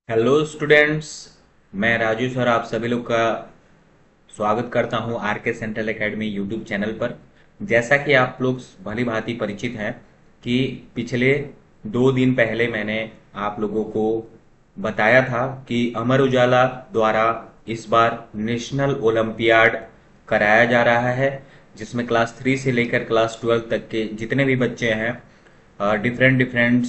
Hello students. मैं Raju sir आप सभी लोग का स्वागत करता हूं आर के सेंट्रल एकेडमी यूट्यूब चैनल पर। जैसा कि आप लोग भली भांति परिचित हैं कि पिछले 2 दिन पहले मैंने आप लोगों को बताया था कि अमर उजाला द्वारा इस बार नेशनल ओलंपियाड कराया जा रहा है, जिसमें क्लास 3 से लेकर क्लास 12 तक के जितने भी बच्चे हैं डिफरेंट डिफरेंट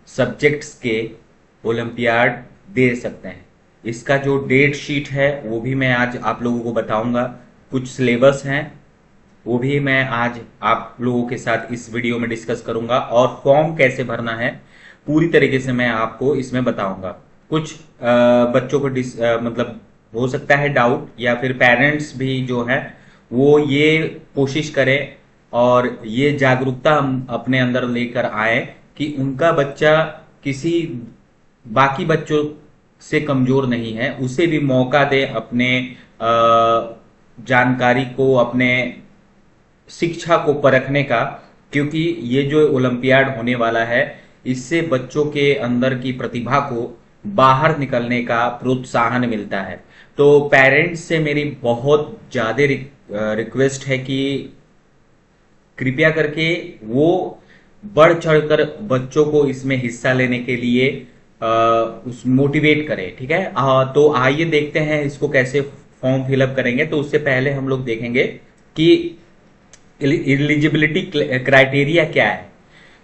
सब्जेक्ट्स के ओलंपियाड दे सकते हैं। इसका जो डेट शीट है वो भी मैं आज आप लोगों को बताऊंगा। कुछ सिलेबस हैं वो भी मैं आज आप लोगों के साथ इस वीडियो में डिस्कस करूंगा, और फॉर्म कैसे भरना है पूरी तरीके से मैं आपको इसमें बताऊंगा। कुछ बच्चों को मतलब हो सकता है डाउट, या फिर पेरेंट्स भी जो है वो ये कोशिश करें और ये जागरूकता हम अपने अंदर लेकर आए कि उनका बच्चा किसी बाकी बच्चों से कमजोर नहीं है, उसे भी मौका दे अपने जानकारी को, अपने शिक्षा को परखने का। क्योंकि ये जो ओलंपियाड होने वाला है इससे बच्चों के अंदर की प्रतिभा को बाहर निकलने का प्रोत्साहन मिलता है। तो पेरेंट्स से मेरी बहुत ज्यादा रिक्वेस्ट है कि कृपया करके वो बढ़ चढ़कर बच्चों को इसमें हिस्सा लेने के लिए उस मोटिवेट करें। ठीक है, तो आइए देखते हैं इसको कैसे फॉर्म फिलअप करेंगे। तो उससे पहले हम लोग देखेंगे कि एलिजिबिलिटी क्राइटेरिया क्या है।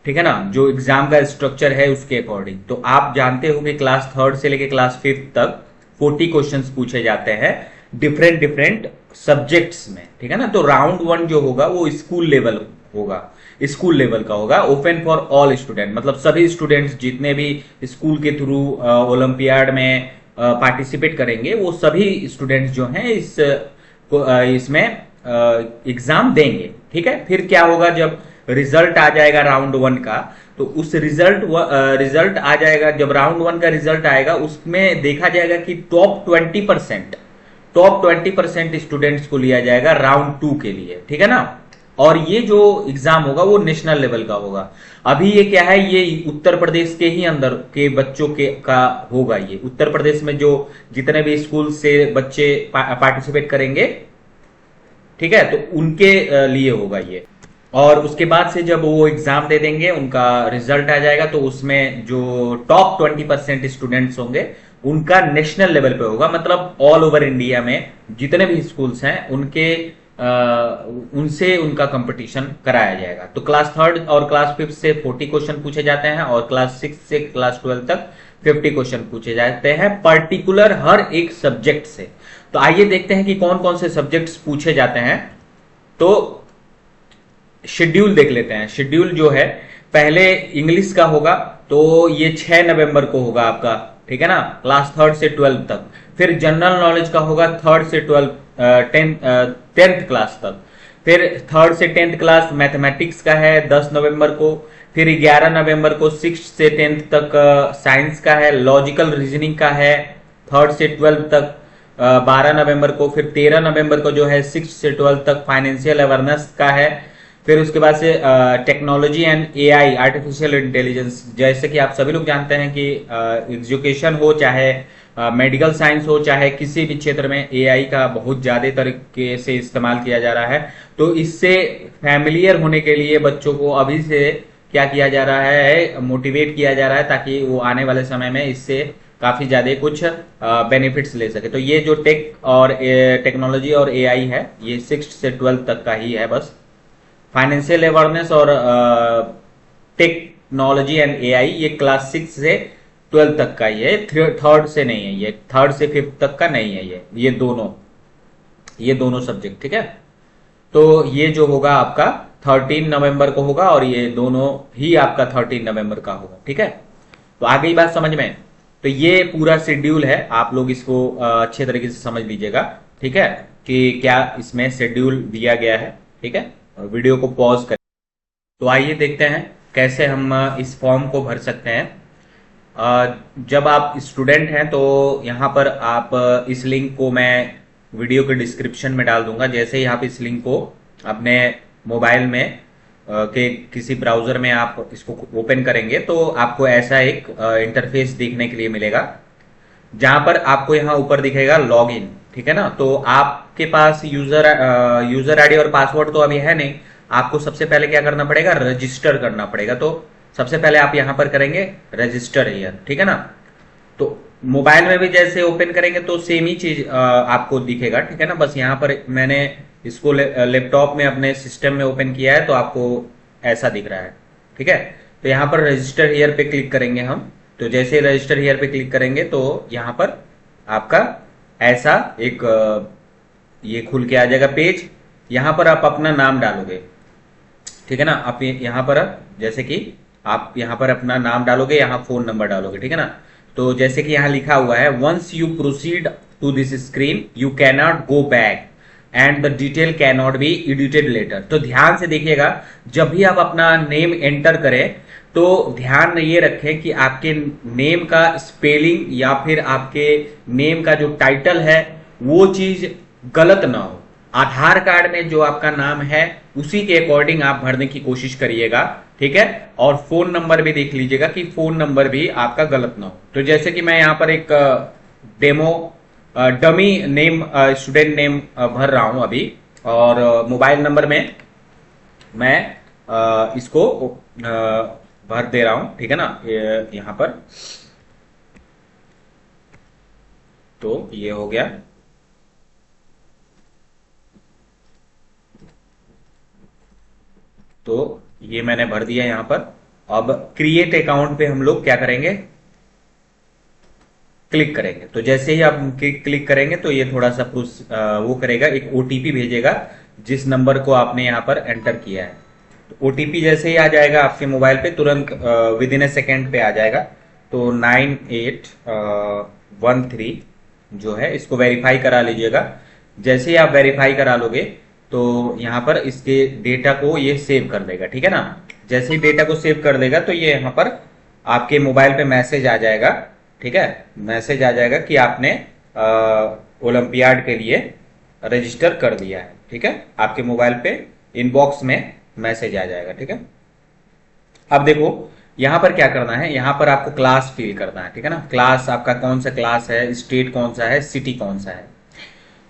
ठीक है ना, जो एग्जाम का स्ट्रक्चर है उसके अकॉर्डिंग। तो आप जानते हो कि क्लास 3 से लेकर क्लास 5 तक 40 क्वेश्चंस पूछे जाते हैं डिफरेंट डिफरेंट सब्जेक्ट्स में। ठीक है ना, तो राउंड 1 जो होगा वो स्कूल लेवल होगा, स्कूल लेवल का होगा, ओपन फॉर ऑल स्टूडेंट, मतलब सभी स्टूडेंट्स जितने भी स्कूल के थ्रू ओलंपियाड में पार्टिसिपेट करेंगे वो सभी स्टूडेंट्स जो हैं इसमें एग्जाम देंगे। ठीक है, फिर क्या होगा जब रिजल्ट आ जाएगा राउंड 1 का, तो उस रिजल्ट आ जाएगा। जब राउंड 1 का रिजल्ट आएगा उसमें देखा जाएगा कि टॉप 20% स्टूडेंट्स को लिया जाएगा राउंड 2 के लिए। ठीक है ना, और ये जो एग्जाम होगा वो नेशनल लेवल का होगा। अभी ये क्या है, ये उत्तर प्रदेश के ही अंदर के बच्चों के का होगा। ये उत्तर प्रदेश में जो जितने भी स्कूल से बच्चे पार्टिसिपेट करेंगे, ठीक है, तो उनके लिए होगा ये। और उसके बाद से जब वो एग्जाम दे देंगे, उनका रिजल्ट आ जाएगा, तो उसमें जो टॉप 20% स्टूडेंट्स होंगे उनका नेशनल लेवल पे होगा, मतलब ऑल ओवर इंडिया में जितने भी स्कूल्स हैं उनसे उनका कंपटीशन कराया जाएगा। तो क्लास 3 और क्लास 5 से 40 क्वेश्चन पूछे जाते हैं, और क्लास 6 से क्लास 12 तक 50 क्वेश्चन पूछे जाते हैं पर्टिकुलर हर एक सब्जेक्ट से। तो आइए देखते हैं कि कौन कौन से सब्जेक्ट्स पूछे जाते हैं। तो शेड्यूल देख लेते हैं। शेड्यूल जो है, पहले इंग्लिश का होगा, तो ये 6 नवंबर को होगा आपका। ठीक है ना, क्लास 3 से 12 तक। फिर जनरल नॉलेज का होगा 3 से 12 10th क्लास तक। फिर 3 से 10th क्लास मैथमेटिक्स का है 10 नवंबर को। फिर 11 नवंबर को 6 से 10th तक साइंस का है, लॉजिकल रीजनिंग का है 3 से 12 तक 12 नवंबर को। फिर 13 नवंबर को जो है 6 से 12 तक फाइनेंशियल अवेयरनेस का है। फिर उसके बाद से technology and AI, artificial intelligence. जैसे कि आप सभी लोग जानते हैं कि एजुकेशन हो, चाहे मेडिकल साइंस हो, चाहे किसी भी क्षेत्र में एआई का बहुत ज्यादा तरीके से इस्तेमाल किया जा रहा है। तो इससे फैमिलियर होने के लिए बच्चों को अभी से क्या किया जा रहा है, मोटिवेट किया जा रहा है, ताकि वो आने वाले समय में इससे काफी ज्यादा कुछ बेनिफिट्स ले सके। तो ये जो टेक्नोलॉजी और एआई है ये 6 से 12 तक का ही है बस। फाइनेंशियल अवेयरनेस और टेक्नोलॉजी एंड एआई ये क्लास 6 से 12 तक का ही है, 3rd से नहीं है, ये 3rd से 5th तक का नहीं है। ये दोनों सब्जेक्ट। ठीक है, तो ये जो होगा आपका 13 नवंबर को होगा, और ये दोनों ही आपका 13 नवंबर का होगा। ठीक है, तो आ गई बात समझ में। तो ये पूरा शेड्यूल है, आप लोग इसको अच्छे तरीके से समझ लीजिएगा। ठीक है, कि क्या इसमें शेड्यूल दिया गया है। ठीक है, वीडियो को पॉज करें। तो आइए देखते हैं कैसे हम इस फॉर्म को भर सकते हैं। जब आप स्टूडेंट हैं तो यहाँ पर आप इस लिंक को मैं वीडियो के डिस्क्रिप्शन में डाल दूंगा। जैसे ही आप इस लिंक को अपने मोबाइल में के किसी ब्राउजर में आप इसको ओपन करेंगे तो आपको ऐसा एक इंटरफेस देखने के लिए मिलेगा। जहां पर आपको यहाँ ऊपर दिखेगा लॉगिन, ठीक है ना। तो आपके पास यूजर आईडी और पासवर्ड तो अभी है नहीं, आपको सबसे पहले क्या करना पड़ेगा, रजिस्टर करना पड़ेगा। तो सबसे पहले आप यहां पर करेंगे रजिस्टर हियर, ठीक है ना। तो मोबाइल में भी जैसे ओपन करेंगे तो सेम ही चीज आपको दिखेगा, ठीक है ना। बस यहाँ पर मैंने इसको लैपटॉप में अपने सिस्टम में ओपन किया है तो आपको ऐसा दिख रहा है, ठीक है। तो यहाँ पर रजिस्टर हियर पे क्लिक करेंगे हम। तो जैसे रजिस्टर हियर पे क्लिक करेंगे तो यहाँ पर आपका ऐसा एक ये खुल के आ जाएगा पेज। यहाँ पर आप अपना नाम डालोगे, ठीक है ना। आप यहाँ पर जैसे कि आप यहाँ पर अपना नाम डालोगे, यहाँ फोन नंबर डालोगे, ठीक है ना। तो जैसे कि यहाँ लिखा हुआ है, once you proceed to this screen you cannot go back and the detail cannot be edited later. तो ध्यान से देखिएगा, जब भी आप अपना नेम एंटर करें तो ध्यान ये रखें कि आपके नेम का स्पेलिंग या फिर आपके नेम का जो टाइटल है वो चीज गलत ना हो। आधार कार्ड में जो आपका नाम है उसी के अकॉर्डिंग आप भरने की कोशिश करिएगा, ठीक है। और फोन नंबर भी देख लीजिएगा कि फोन नंबर भी आपका गलत ना हो। तो जैसे कि मैं यहाँ पर एक demo dummy name student name भर रहा हूं अभी, और मोबाइल नंबर में मैं इसको भर दे रहा हूं, ठीक है ना। यहाँ पर तो ये हो गया। तो ये मैंने भर दिया यहाँ पर। अब क्रिएट अकाउंट पे हम लोग क्या करेंगे, क्लिक करेंगे। तो जैसे ही आप क्लिक करेंगे तो ये थोड़ा सा वो करेगा, एक ओटीपी भेजेगा जिस नंबर को आपने यहाँ पर एंटर किया है। तो ओटीपी जैसे ही आ जाएगा आपके मोबाइल पे तुरंत विद इन ए सेकेंड पे आ जाएगा। तो 9813 जो है इसको वेरीफाई करा लीजिएगा। जैसे ही आप वेरीफाई करा लोगे तो यहाँ पर इसके डेटा को ये सेव कर देगा, ठीक है ना। जैसे ही डेटा को सेव कर देगा तो ये यहाँ पर आपके मोबाइल पे मैसेज आ जाएगा, ठीक है। मैसेज आ जाएगा कि आपने ओलंपियाड के लिए रजिस्टर कर दिया है, ठीक है। आपके मोबाइल पे इनबॉक्स में मैसेज आ जाएगा, ठीक है। अब देखो यहां पर क्या करना है, यहां पर आपको क्लास फिल करना है, ठीक है ना। क्लास आपका कौन सा क्लास है, स्टेट कौन सा है, सिटी कौन सा है।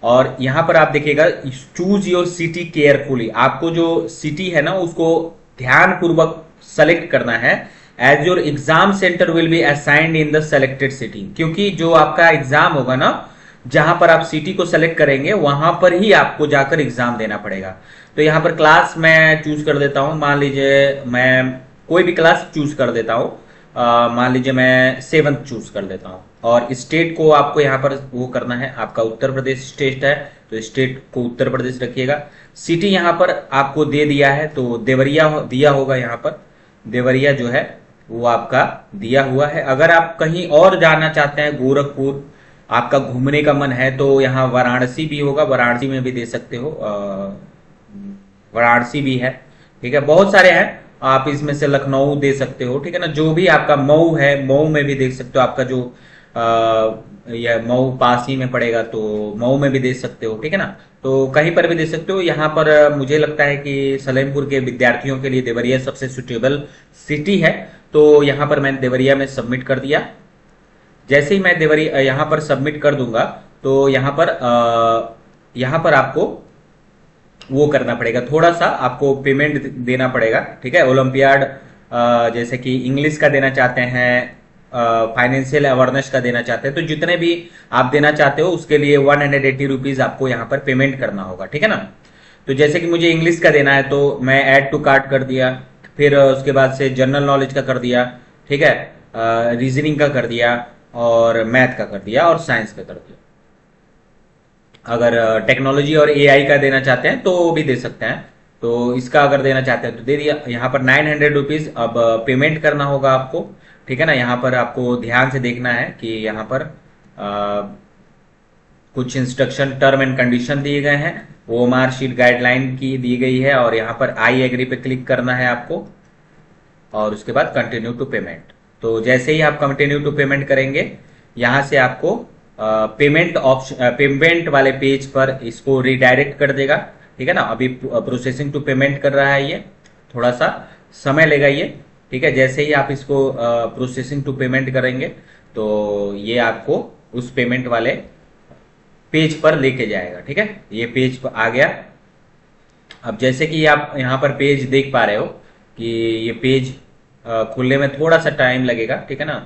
और यहां पर आप देखिएगा चूज योर सिटी केयरफुली। आपको जो सिटी है ना उसको ध्यान पूर्वक सेलेक्ट करना है। As your exam centre will be assigned in the selected city. क्योंकि जो आपका एग्जाम होगा ना, जहां पर आप सिटी को सेलेक्ट करेंगे वहां पर ही आपको जाकर एग्जाम देना पड़ेगा। तो यहां पर क्लास मैं चूज कर देता हूं, मान लीजिए मैं कोई भी क्लास चूज कर देता हूं। मान लीजिए मैं 7th चूज कर देता हूं। और स्टेट को आपको यहाँ पर वो करना है, आपका उत्तर प्रदेश स्टेट है तो स्टेट को उत्तर प्रदेश रखिएगा। सिटी यहाँ पर आपको दे दिया है तो देवरिया दिया होगा, यहाँ पर देवरिया जो है वो आपका दिया हुआ है। अगर आप कहीं और जाना चाहते हैं, गोरखपुर आपका घूमने का मन है तो यहाँ वाराणसी भी होगा, वाराणसी में भी दे सकते हो। वाराणसी भी है, ठीक है, बहुत सारे हैं। आप इसमें से लखनऊ दे सकते हो, ठीक है ना। जो भी आपका मऊ है, मऊ में भी देख सकते हो। आपका जो यह मऊ पास ही में पड़ेगा तो मऊ में भी दे सकते हो, ठीक है ना। तो कहीं पर भी दे सकते हो। यहाँ पर मुझे लगता है कि सलेमपुर के विद्यार्थियों के लिए देवरिया सबसे सुटेबल सिटी है। तो यहाँ पर मैंने देवरिया में सबमिट कर दिया। जैसे ही मैं देवरिया यहाँ पर सबमिट कर दूंगा तो यहाँ पर आपको वो करना पड़ेगा, थोड़ा सा आपको पेमेंट देना पड़ेगा, ठीक है। ओलंपियाड जैसे कि इंग्लिश का देना चाहते हैं, फाइनेंशियल अवेयरनेस का देना चाहते हैं, तो जितने भी आप देना चाहते हो उसके लिए 180 रुपीज आपको यहाँ पर पेमेंट करना होगा, ठीक है ना। तो जैसे कि मुझे इंग्लिश का देना है तो मैं ऐड टू कार्ट कर दिया, फिर उसके बाद से जनरल नॉलेज का कर दिया, ठीक है, रीजनिंग का कर दिया और मैथ का कर दिया और साइंस का कर दिया। अगर टेक्नोलॉजी और एआई का देना चाहते हैं तो भी दे सकते हैं। तो इसका अगर देना चाहते हैं तो दे दिया। यहाँ पर 900 रुपीज अब पेमेंट करना होगा आपको, ठीक है ना। यहाँ पर आपको ध्यान से देखना है कि यहाँ पर कुछ इंस्ट्रक्शन टर्म एंड कंडीशन दिए गए हैं, वो मार्कशीट गाइडलाइन की दी गई है और यहाँ पर आई एग्री पे क्लिक करना है आपको और उसके बाद कंटिन्यू टू पेमेंट। तो जैसे ही आप कंटिन्यू टू पेमेंट करेंगे यहां से आपको पेमेंट ऑप्शन पेमेंट वाले पेज पर इसको रिडायरेक्ट कर देगा, ठीक है ना। अभी प्रोसेसिंग टू पेमेंट कर रहा है, ये थोड़ा सा समय लेगा ये, ठीक है। जैसे ही आप इसको प्रोसेसिंग टू पेमेंट करेंगे तो ये आपको उस पेमेंट वाले पेज पर लेके जाएगा। ठीक है, ये पेज पर आ गया। अब जैसे कि आप यहाँ पर पेज देख पा रहे हो कि ये पेज खुलने में थोड़ा सा टाइम लगेगा। ठीक है ना,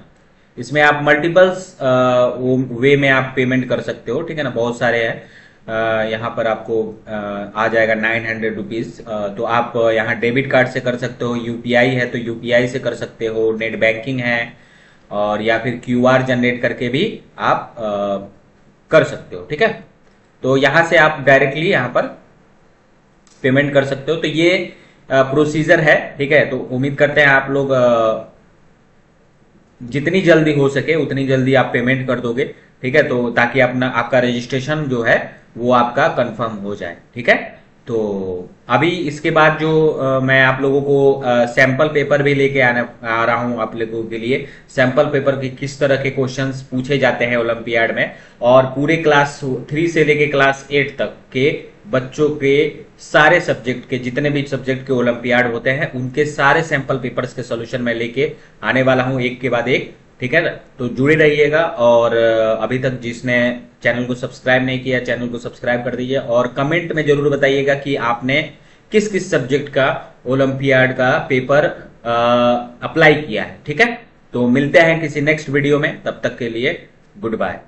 इसमें आप मल्टीपल्स वे में आप पेमेंट कर सकते हो। ठीक है ना, बहुत सारे हैं। यहाँ पर आपको आ जाएगा 900 रुपीज। तो आप यहाँ डेबिट कार्ड से कर सकते हो, यूपीआई है तो यूपीआई से कर सकते हो, नेट बैंकिंग है, और या फिर क्यूआर जनरेट करके भी आप कर सकते हो। ठीक है, तो यहां से आप डायरेक्टली यहां पर पेमेंट कर सकते हो। तो ये प्रोसीजर है। ठीक है, तो उम्मीद करते हैं आप लोग जितनी जल्दी हो सके उतनी जल्दी आप पेमेंट कर दोगे। ठीक है, तो ताकि अपना आपका रजिस्ट्रेशन जो है वो आपका कंफर्म हो जाए। ठीक है, तो अभी इसके बाद जो मैं आप लोगों को सैंपल पेपर भी लेके आ रहा हूं आप लोगों के लिए। सैंपल पेपर के किस तरह के क्वेश्चंस पूछे जाते हैं ओलंपियाड में, और पूरे क्लास 3 से लेके क्लास 8 तक के बच्चों के सारे सब्जेक्ट के, जितने भी सब्जेक्ट के ओलंपियाड होते हैं उनके सारे सैंपल पेपर्स के सोल्यूशन मैं लेके आने वाला हूं, एक के बाद एक। ठीक है, तो जुड़े रहिएगा। और अभी तक जिसने चैनल को सब्सक्राइब नहीं किया, चैनल को सब्सक्राइब कर दीजिए, और कमेंट में जरूर बताइएगा कि आपने किस किस सब्जेक्ट का ओलंपियाड का पेपर अप्लाई किया है। ठीक है, तो मिलते हैं किसी नेक्स्ट वीडियो में, तब तक के लिए गुड बाय।